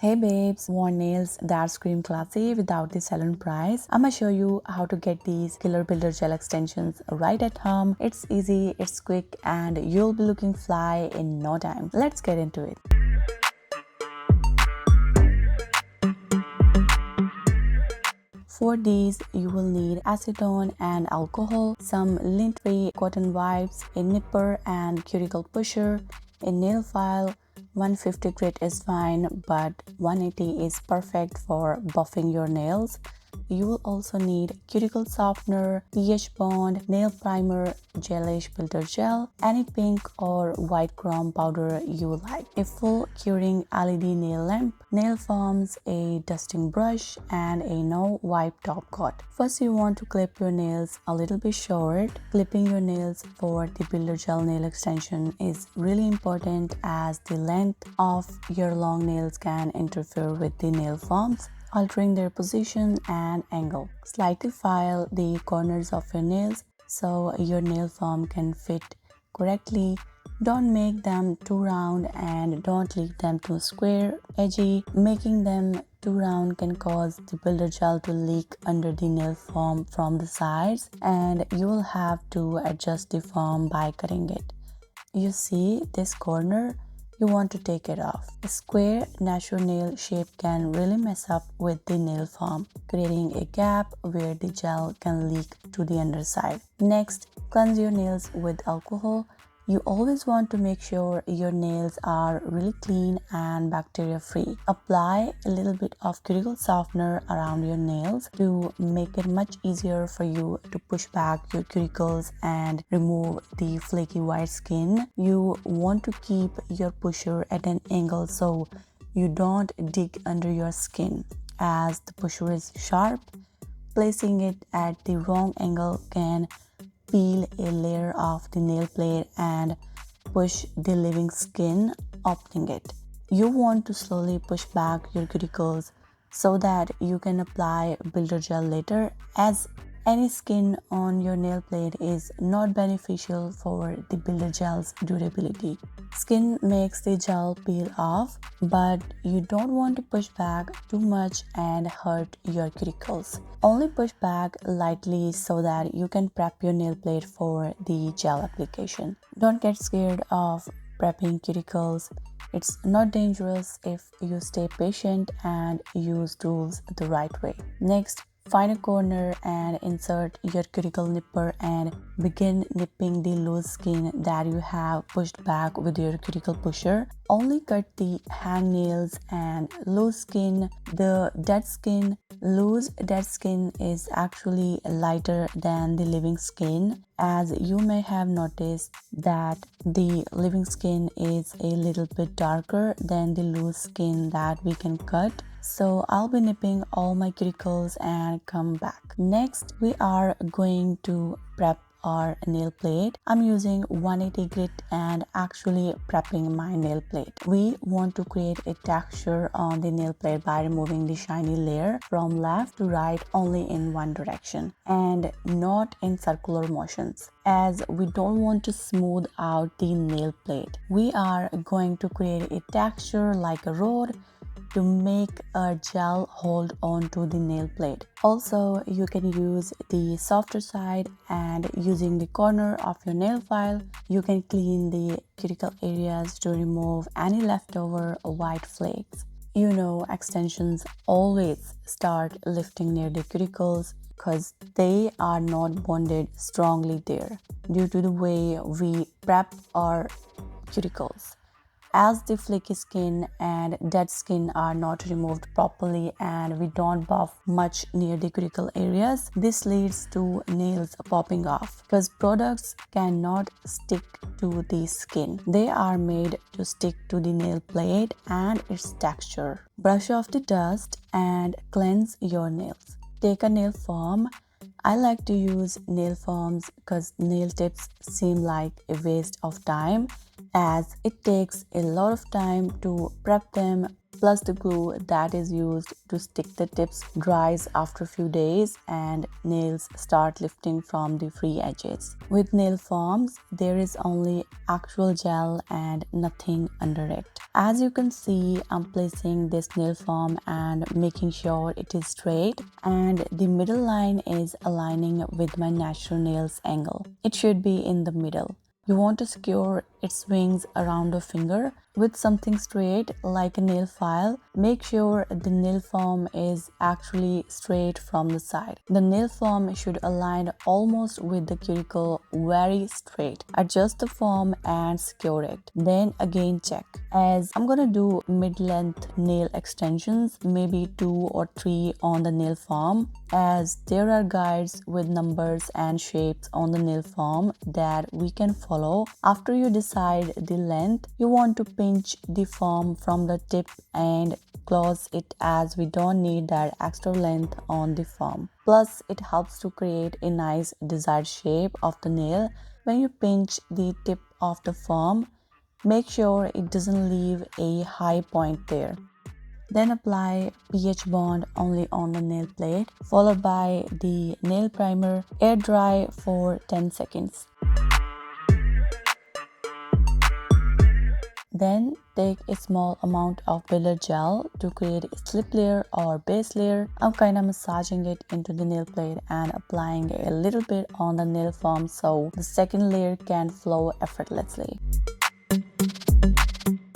Hey babes, want nails that scream classy without the salon price? I'ma show you how to get these killer builder gel extensions right at home. It's easy, it's quick, and you'll be looking fly in no time. Let's get into it. For these, you will need acetone and alcohol, some lint-free cotton wipes, a nipper and cuticle pusher, a nail file. 150 grit is fine, but 180 is perfect for buffing your nails. You will also need cuticle softener, pH bond, nail primer, Gelish Builder Gel, any pink or white chrome powder you like, a full curing LED nail lamp, nail foams, a dusting brush, and a no wipe top coat. First, you want to clip your nails a little bit short. Clipping your nails for the Builder Gel nail extension is really important as the length of your long nails can interfere with the nail foams, altering their position and angle. Slightly file the corners of your nails so your nail foam can fit correctly. Don't make them too round and don't leave them too square, edgy. Making them too round can cause the builder gel to leak under the nail foam from the sides, and you will have to adjust the foam by cutting it. You see this corner? You want to take it off. A square natural nail shape can really mess up with the nail foam, creating a gap where the gel can leak to the underside. Next, cleanse your nails with alcohol. You always want to make sure your nails are really clean and bacteria free. Apply a little bit of cuticle softener around your nails to make it much easier for you to push back your cuticles and remove the flaky white skin. You want to keep your pusher at an angle so you don't dig under your skin. As the pusher is sharp, placing it at the wrong angle can peel a layer off the nail plate and push the living skin, opening it. You want to slowly push back your cuticles so that you can apply builder gel later, as any skin on your nail plate is not beneficial for the builder gel's durability. Skin makes the gel peel off, but you don't want to push back too much and hurt your cuticles. Only push back lightly so that you can prep your nail plate for the gel application. Don't get scared of prepping cuticles. It's not dangerous if you stay patient and use tools the right way. Next, find a corner and insert your cuticle nipper and begin nipping the loose skin that you have pushed back with your cuticle pusher. Only cut the hangnails and loose skin. The dead skin, loose dead skin is actually lighter than the living skin, as you may have noticed that the living skin is a little bit darker than the loose skin that we can cut. So I'll be nipping all my cuticles and come back. Next, we are going to prep our nail plate. I'm using 180 grit and actually prepping my nail plate. We want to create a texture on the nail plate by removing the shiny layer from left to right only in one direction and not in circular motions, as we don't want to smooth out the nail plate. We are going to create a texture like a road to make a gel hold on to the nail plate. Also, you can use the softer side, and using the corner of your nail file, you can clean the cuticle areas to remove any leftover white flakes. You know, extensions always start lifting near the cuticles because they are not bonded strongly there due to the way we prep our cuticles. As the flaky skin and dead skin are not removed properly and we don't buff much near the cuticle areas, this leads to nails popping off because products cannot stick to the skin. They are made to stick to the nail plate and its texture. Brush off the dust and cleanse your nails. Take a nail foam. I like to use nail foams because nail tips seem like a waste of time, as it takes a lot of time to prep them, plus the glue that is used to stick the tips dries after a few days and nails start lifting from the free edges. With nail foams, there is only actual gel and nothing under it. As you can see, I'm placing this nail foam and making sure it is straight, and the middle line is aligning with my natural nails angle. It should be in the middle. You want to secure its wings around the finger with something straight like a nail file. Make sure the nail foam is actually straight from the side. The nail foam should align almost with the cuticle, very straight. Adjust the foam and secure it. Then again check. As I'm gonna do mid-length nail extensions, maybe 2 or 3 on the nail foam, as there are guides with numbers and shapes on the nail foam that we can follow. After you decide the length, you want to pinch the foam from the tip and close it, as we don't need that extra length on the foam. Plus, it helps to create a nice desired shape of the nail. When you pinch the tip of the foam, make sure it doesn't leave a high point there. Then apply pH bond only on the nail plate, followed by the nail primer. Air dry for 10 seconds. Then take a small amount of builder gel to create a slip layer or base layer. I'm kind of massaging it into the nail plate and applying a little bit on the nail foam so the second layer can flow effortlessly.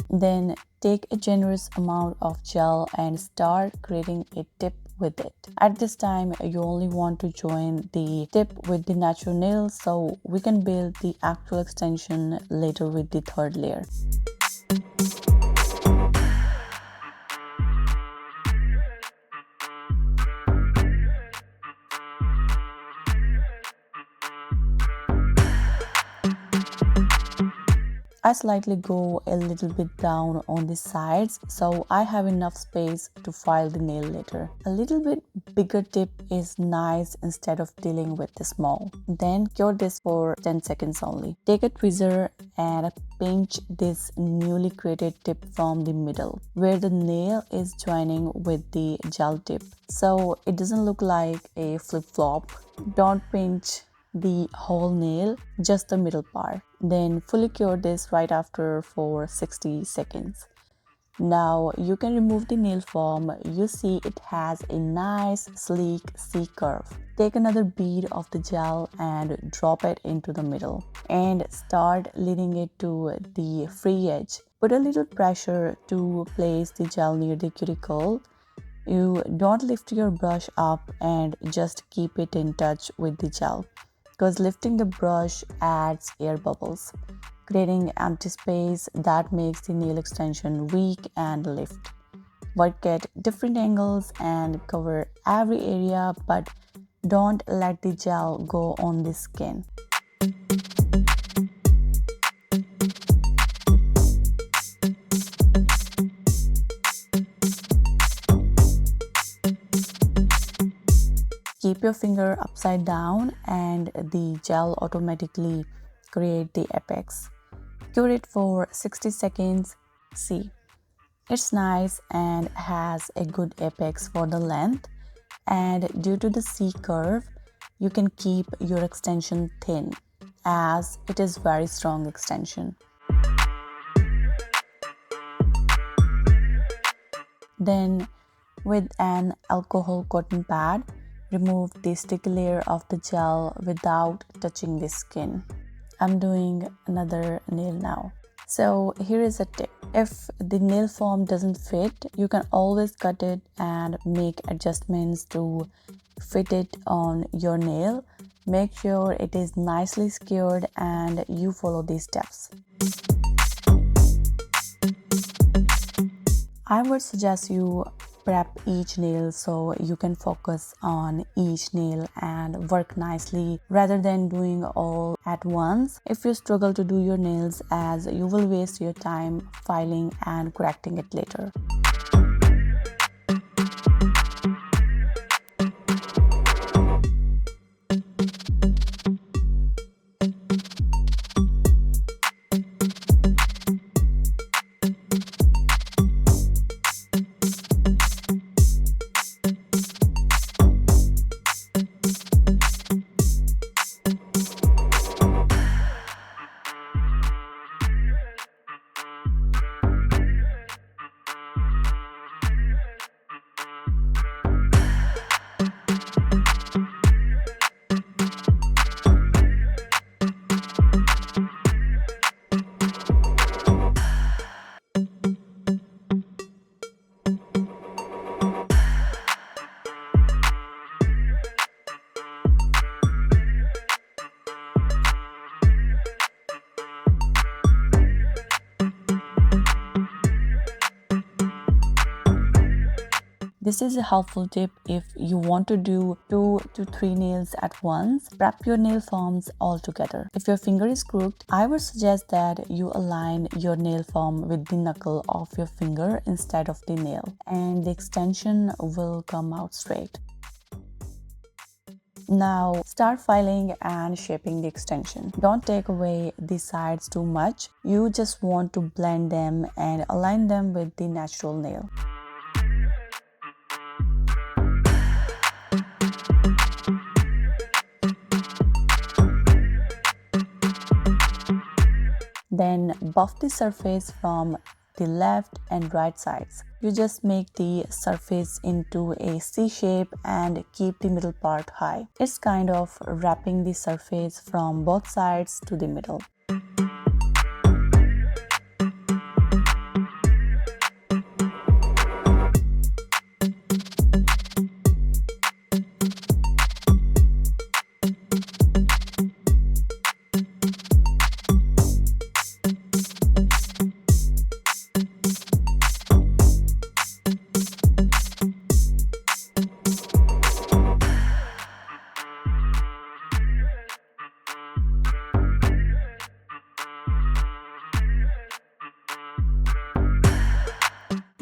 Then take a generous amount of gel and start creating a tip with it. At this time, you only want to join the tip with the natural nail so we can build the actual extension later with the third layer. I slightly go a little bit down on the sides so I have enough space to file the nail later. A little bit bigger tip is nice instead of dealing with the small. Then cure this for 10 seconds only. Take a tweezer and pinch this newly created tip from the middle where the nail is joining with the gel tip so it doesn't look like a flip-flop. Don't pinch the whole nail, just the middle part. Then fully cure this right after for 60 seconds. Now you can remove the nail foam. You see it has a nice sleek C curve. Take another bead of the gel and drop it into the middle and start leading it to the free edge. Put a little pressure to place the gel near the cuticle. You don't lift your brush up and just keep it in touch with the gel, because lifting the brush adds air bubbles, creating empty space that makes the nail extension weak and lift. Work at different angles and cover every area, but don't let the gel go on the skin. Keep your finger upside down and the gel automatically create the apex. Cure it for 60 seconds. See, it's nice and has a good apex for the length, and due to the C curve, you can keep your extension thin as it is very strong extension. Then with an alcohol cotton pad, remove the sticky layer of the gel without touching the skin. I'm doing another nail now. So here is a tip. If the nail foam doesn't fit, you can always cut it and make adjustments to fit it on your nail. Make sure it is nicely secured and you follow these steps. I would suggest you prep each nail so you can focus on each nail and work nicely rather than doing all at once. If you struggle to do your nails, as you will waste your time filing and correcting it later. This is a helpful tip if you want to do 2 to 3 nails at once. Prep your nail forms all together. If your finger is crooked, I would suggest that you align your nail form with the knuckle of your finger instead of the nail, and the extension will come out straight. Now start filing and shaping the extension. Don't take away the sides too much. You just want to blend them and align them with the natural nail. Then buff the surface from the left and right sides. You just make the surface into a C shape and keep the middle part high. It's kind of wrapping the surface from both sides to the middle.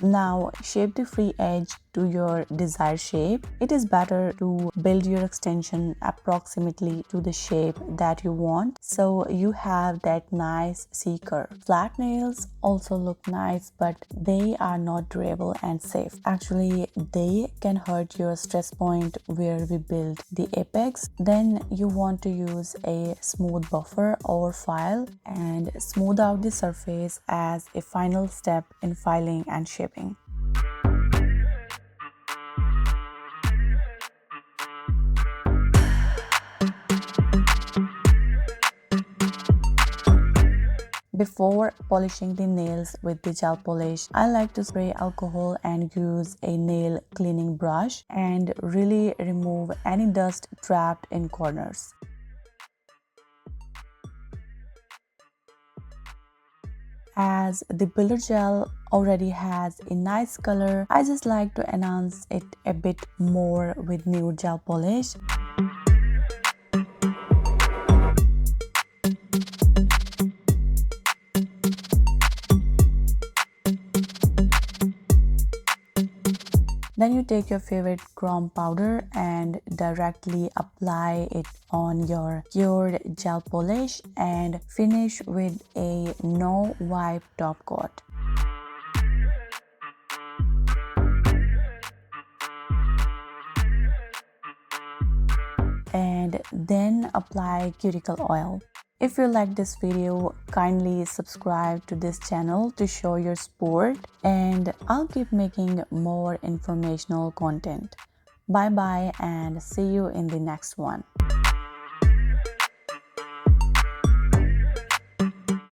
Now shape the free edge to your desired shape. It is better to build your extension approximately to the shape that you want, so you have that nice C curve. Flat nails also look nice, but they are not durable and safe. Actually, they can hurt your stress point where we build the apex. Then you want to use a smooth buffer or file and smooth out the surface as a final step in filing and shaping. Before polishing the nails with the gel polish, I like to spray alcohol and use a nail cleaning brush and really remove any dust trapped in corners. As the builder gel already has a nice color, I just like to enhance it a bit more with nude gel polish. Then you take your favorite chrome powder and directly apply it on your cured gel polish and finish with a no wipe top coat. And then apply cuticle oil. If you like this video, kindly subscribe to this channel to show your support, and I'll keep making more informational content. Bye bye and see you in the next one.